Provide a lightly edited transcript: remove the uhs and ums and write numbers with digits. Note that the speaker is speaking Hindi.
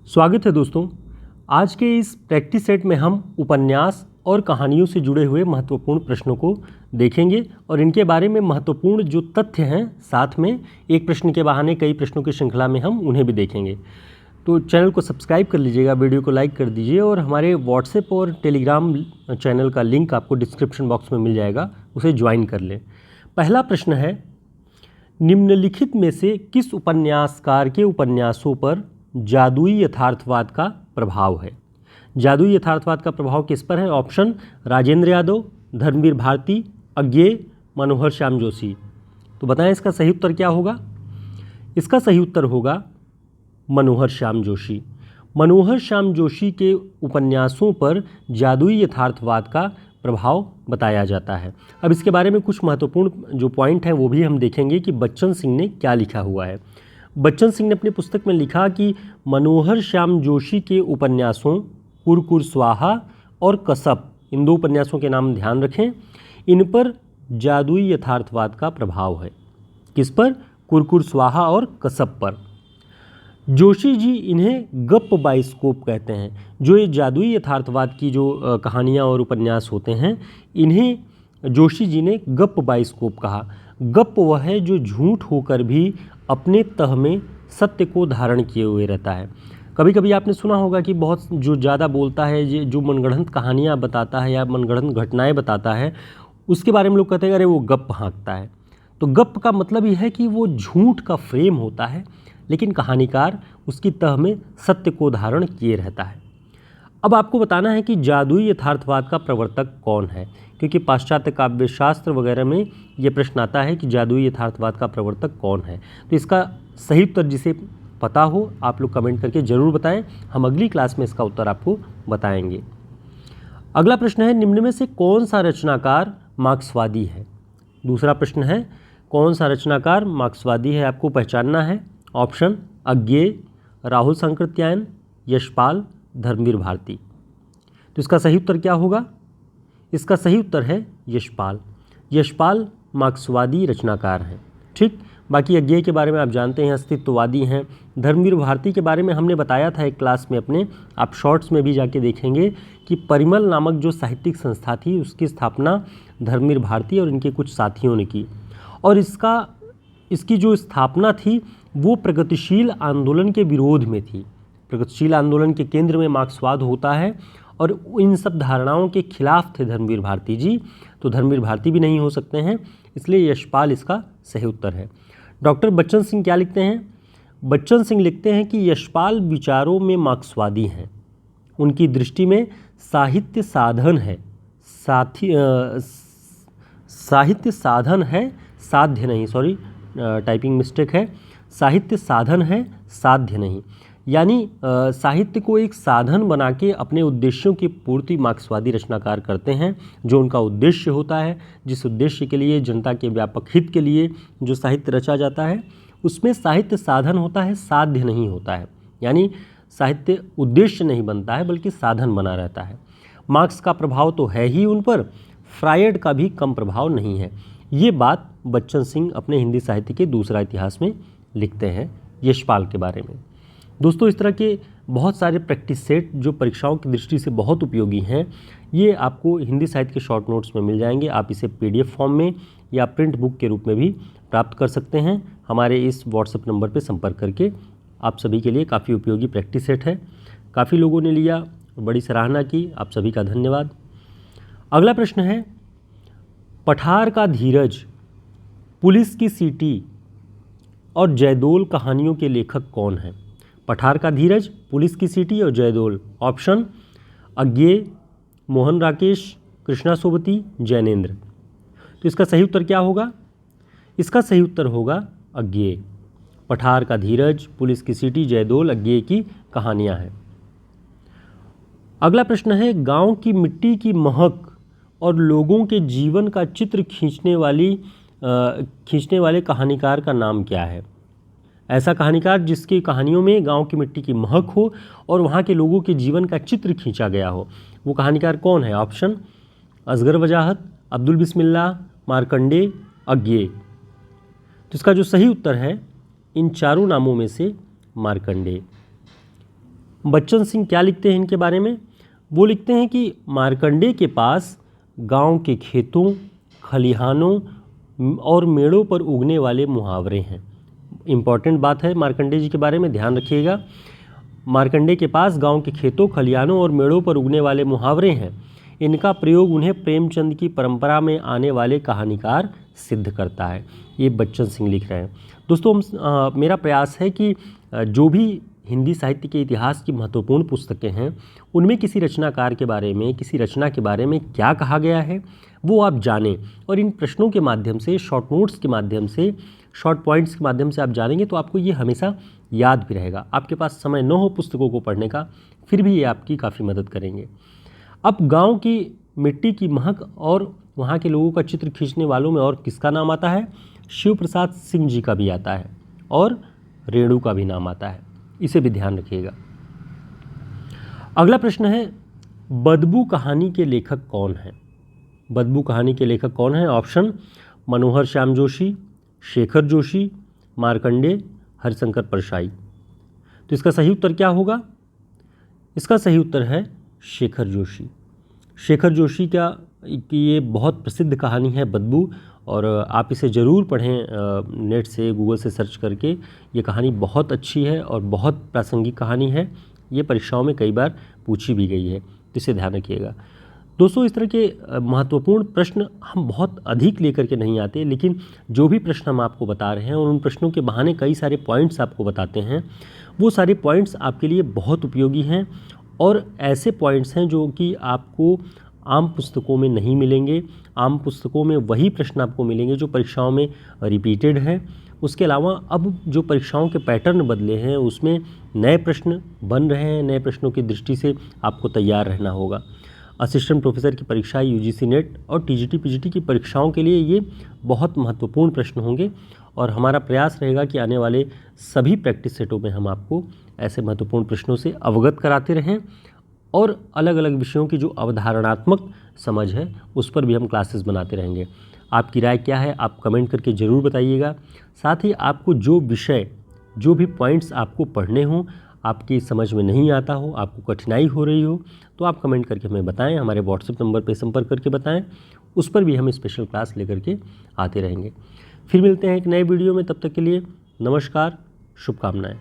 स्वागत है दोस्तों। आज के इस प्रैक्टिस सेट में हम उपन्यास और कहानियों से जुड़े हुए महत्वपूर्ण प्रश्नों को देखेंगे और इनके बारे में महत्वपूर्ण जो तथ्य हैं, साथ में एक प्रश्न के बहाने कई प्रश्नों की श्रृंखला में हम उन्हें भी देखेंगे। तो चैनल को सब्सक्राइब कर लीजिएगा, वीडियो को लाइक कर दीजिए और हमारे व्हाट्सएप और टेलीग्राम चैनल का लिंक आपको डिस्क्रिप्शन बॉक्स में मिल जाएगा, उसे ज्वाइन कर लें। पहला प्रश्न है, निम्नलिखित में से किस उपन्यासकार के उपन्यासों पर जादुई यथार्थवाद का प्रभाव है? जादुई यथार्थवाद का प्रभाव किस पर है? ऑप्शन राजेंद्र यादव, धर्मवीर भारती, अज्ञेय, मनोहर श्याम जोशी। तो बताएं इसका सही उत्तर क्या होगा? इसका सही उत्तर होगा मनोहर श्याम जोशी। मनोहर श्याम जोशी के उपन्यासों पर जादुई यथार्थवाद का प्रभाव बताया जाता है। अब इसके बारे में कुछ महत्वपूर्ण जो पॉइंट हैं वो भी हम देखेंगे कि बच्चन सिंह ने क्या लिखा हुआ है। बच्चन सिंह ने अपनी पुस्तक में लिखा कि मनोहर श्याम जोशी के उपन्यासों कुरकुर स्वाहा और कसब, इन दो उपन्यासों के नाम ध्यान रखें, इन पर जादुई यथार्थवाद का प्रभाव है। किस पर? कुरकुर स्वाहा और कसब पर। जोशी जी इन्हें गप बाइस्कोप कहते हैं। जो ये जादुई यथार्थवाद की जो कहानियाँ और उपन्यास होते हैं, इन्हें जोशी जी ने गप बाइस्कोप कहा। गप वह है जो झूठ होकर भी अपने तह में सत्य को धारण किए हुए रहता है। कभी कभी आपने सुना होगा कि बहुत जो ज़्यादा बोलता है, जो मनगढ़ंत कहानियाँ बताता है या मनगढ़ंत घटनाएं बताता है, उसके बारे में लोग कहते हैं अरे वो गप हाँकता है। तो गप का मतलब यह है कि वो झूठ का फ्रेम होता है, लेकिन कहानीकार उसकी तह में सत्य को धारण किए रहता है। अब आपको बताना है कि जादुई यथार्थवाद का प्रवर्तक कौन है, क्योंकि पाश्चात्य काव्यशास्त्र वगैरह में ये प्रश्न आता है कि जादुई यथार्थवाद का प्रवर्तक कौन है। तो इसका सही उत्तर जिसे पता हो आप लोग कमेंट करके ज़रूर बताएं, हम अगली क्लास में इसका उत्तर आपको बताएंगे। अगला प्रश्न है, निम्न में से कौन सा रचनाकार मार्क्सवादी है? दूसरा प्रश्न है, कौन सा रचनाकार मार्क्सवादी है, आपको पहचानना है। ऑप्शन अज्ञेय, राहुल सांकृत्यायन, यशपाल, धर्मवीर भारती। तो इसका सही उत्तर क्या होगा? इसका सही उत्तर है यशपाल। यशपाल मार्क्सवादी रचनाकार हैं। ठीक, बाकी अज्ञेय के बारे में आप जानते हैं, अस्तित्ववादी हैं। धर्मवीर भारती के बारे में हमने बताया था एक क्लास में अपने, आप शॉर्ट्स में भी जाके देखेंगे कि परिमल नामक जो साहित्यिक संस्था थी उसकी स्थापना धर्मवीर भारती और इनके कुछ साथियों ने की, और इसकी जो स्थापना थी वो प्रगतिशील आंदोलन के विरोध में थी। प्रगतिशील आंदोलन के केंद्र में मार्क्सवाद होता है और इन सब धारणाओं के खिलाफ थे धर्मवीर भारती जी, तो धर्मवीर भारती भी नहीं हो सकते हैं, इसलिए यशपाल इसका सही उत्तर है। डॉक्टर बच्चन सिंह क्या लिखते हैं? बच्चन सिंह लिखते हैं कि यशपाल विचारों में मार्क्सवादी हैं। उनकी दृष्टि में साहित्य साधन है, साहित्य साधन है, साध्य नहीं, सॉरी टाइपिंग मिस्टेक है, साहित्य साधन है, साध्य नहीं। यानी साहित्य को एक साधन बना के अपने उद्देश्यों की पूर्ति मार्क्सवादी रचनाकार करते हैं। जो उनका उद्देश्य होता है, जिस उद्देश्य के लिए, जनता के व्यापक हित के लिए जो साहित्य रचा जाता है, उसमें साहित्य साधन होता है, साध्य नहीं होता है। यानी साहित्य उद्देश्य नहीं बनता है बल्कि साधन बना रहता है। मार्क्स का प्रभाव तो है ही उन पर, फ्रायड का भी कम प्रभाव नहीं है। ये बात बच्चन सिंह अपने हिंदी साहित्य के दूसरा इतिहास में लिखते हैं यशपाल के बारे में। दोस्तों, इस तरह के बहुत सारे प्रैक्टिस सेट जो परीक्षाओं की दृष्टि से बहुत उपयोगी हैं, ये आपको हिंदी साहित्य के शॉर्ट नोट्स में मिल जाएंगे। आप इसे PDF फॉर्म में या प्रिंट बुक के रूप में भी प्राप्त कर सकते हैं। हमारे इस व्हाट्सएप नंबर पर संपर्क करके आप सभी के लिए काफ़ी उपयोगी प्रैक्टिस सेट है। काफ़ी लोगों ने लिया, बड़ी सराहना की, आप सभी का धन्यवाद। अगला प्रश्न है, पठार का धीरज, पुलिस की सीटी और जयदोल कहानियों के लेखक कौन हैं? पठार का धीरज, पुलिस की सीटी और जयदोल। ऑप्शन अज्ञेय, मोहन राकेश, कृष्णा सोबती, जैनेन्द्र। तो इसका सही उत्तर क्या होगा? इसका सही उत्तर होगा अज्ञेय। पठार का धीरज, पुलिस की सीटी, जयदोल अज्ञेय की कहानियां हैं। अगला प्रश्न है, गांव की मिट्टी की महक और लोगों के जीवन का चित्र खींचने वाले कहानीकार का नाम क्या है? ऐसा कहानीकार जिसकी कहानियों में गांव की मिट्टी की महक हो और वहाँ के लोगों के जीवन का चित्र खींचा गया हो, वो कहानीकार कौन है? ऑप्शन असगर वजाहत, अब्दुल बिस्मिल्लाह, मार्कंडेय, अज्ञेय। तो इसका जो सही उत्तर है इन चारों नामों में से मार्कंडेय। बच्चन सिंह क्या लिखते हैं इनके बारे में? वो लिखते हैं कि मार्कंडेय के पास गांव के खेतों, खलिहानों और मेड़ों पर उगने वाले मुहावरे हैं। इम्पॉर्टेंट बात है मार्कंडेय जी के बारे में, ध्यान रखिएगा। मार्कंडेय के पास गांव के खेतों, खलिहानों और मेड़ों पर उगने वाले मुहावरे हैं। इनका प्रयोग उन्हें प्रेमचंद की परंपरा में आने वाले कहानीकार सिद्ध करता है। ये बच्चन सिंह लिख रहे हैं। दोस्तों मेरा प्रयास है कि जो भी हिंदी साहित्य के इतिहास की महत्वपूर्ण पुस्तकें हैं उनमें किसी रचनाकार के बारे में, किसी रचना के बारे में क्या कहा गया है वो आप जानें, और इन प्रश्नों के माध्यम से, शॉर्ट नोट्स के माध्यम से, शॉर्ट पॉइंट्स के माध्यम से आप जानेंगे तो आपको ये हमेशा याद भी रहेगा। आपके पास समय न हो पुस्तकों को पढ़ने का, फिर भी ये आपकी काफ़ी मदद करेंगे। अब गांव की मिट्टी की महक और वहाँ के लोगों का चित्र खींचने वालों में और किसका नाम आता है? शिव प्रसाद सिंह जी का भी आता है और रेणु का भी नाम आता है। इसे भी ध्यान रखिएगा। अगला प्रश्न है, बदबू कहानी के लेखक कौन है? बदबू कहानी के लेखक कौन है? ऑप्शन मनोहर श्याम जोशी, शेखर जोशी, मार्कंडेय, हरिशंकर परशाई। तो इसका सही उत्तर क्या होगा? इसका सही उत्तर है शेखर जोशी। शेखर जोशी की ये बहुत प्रसिद्ध कहानी है बदबू, और आप इसे ज़रूर पढ़ें नेट से, गूगल से सर्च करके। ये कहानी बहुत अच्छी है और बहुत प्रासंगिक कहानी है। ये परीक्षाओं में कई बार पूछी भी गई है, तो इसे ध्यान रखिएगा। दोस्तों इस तरह के महत्वपूर्ण प्रश्न हम बहुत अधिक लेकर के नहीं आते, लेकिन जो भी प्रश्न हम आपको बता रहे हैं और उन प्रश्नों के बहाने कई सारे पॉइंट्स आपको बताते हैं, वो सारे पॉइंट्स आपके लिए बहुत उपयोगी हैं और ऐसे पॉइंट्स हैं जो कि आपको आम पुस्तकों में नहीं मिलेंगे। आम पुस्तकों में वही प्रश्न आपको मिलेंगे जो परीक्षाओं में रिपीटेड हैं। उसके अलावा अब जो परीक्षाओं के पैटर्न बदले हैं उसमें नए प्रश्न बन रहे हैं। नए प्रश्नों की दृष्टि से आपको तैयार रहना होगा। असिस्टेंट प्रोफेसर की परीक्षा, यूजीसी नेट और टीजीटी पीजीटी की परीक्षाओं के लिए ये बहुत महत्वपूर्ण प्रश्न होंगे और हमारा प्रयास रहेगा कि आने वाले सभी प्रैक्टिस सेटों में हम आपको ऐसे महत्वपूर्ण प्रश्नों से अवगत कराते रहें और अलग अलग विषयों की जो अवधारणात्मक समझ है उस पर भी हम क्लासेस बनाते रहेंगे। आपकी राय क्या है आप कमेंट करके ज़रूर बताइएगा। साथ ही आपको जो विषय, जो भी पॉइंट्स आपको पढ़ने हों, आपकी समझ में नहीं आता हो, आपको कठिनाई हो रही हो, तो आप कमेंट करके हमें बताएं। हमारे व्हाट्सएप नंबर पर संपर्क करके बताएं, उस पर भी हम स्पेशल क्लास लेकर के आते रहेंगे। फिर मिलते हैं एक नए वीडियो में, तब तक के लिए नमस्कार, शुभकामनाएं।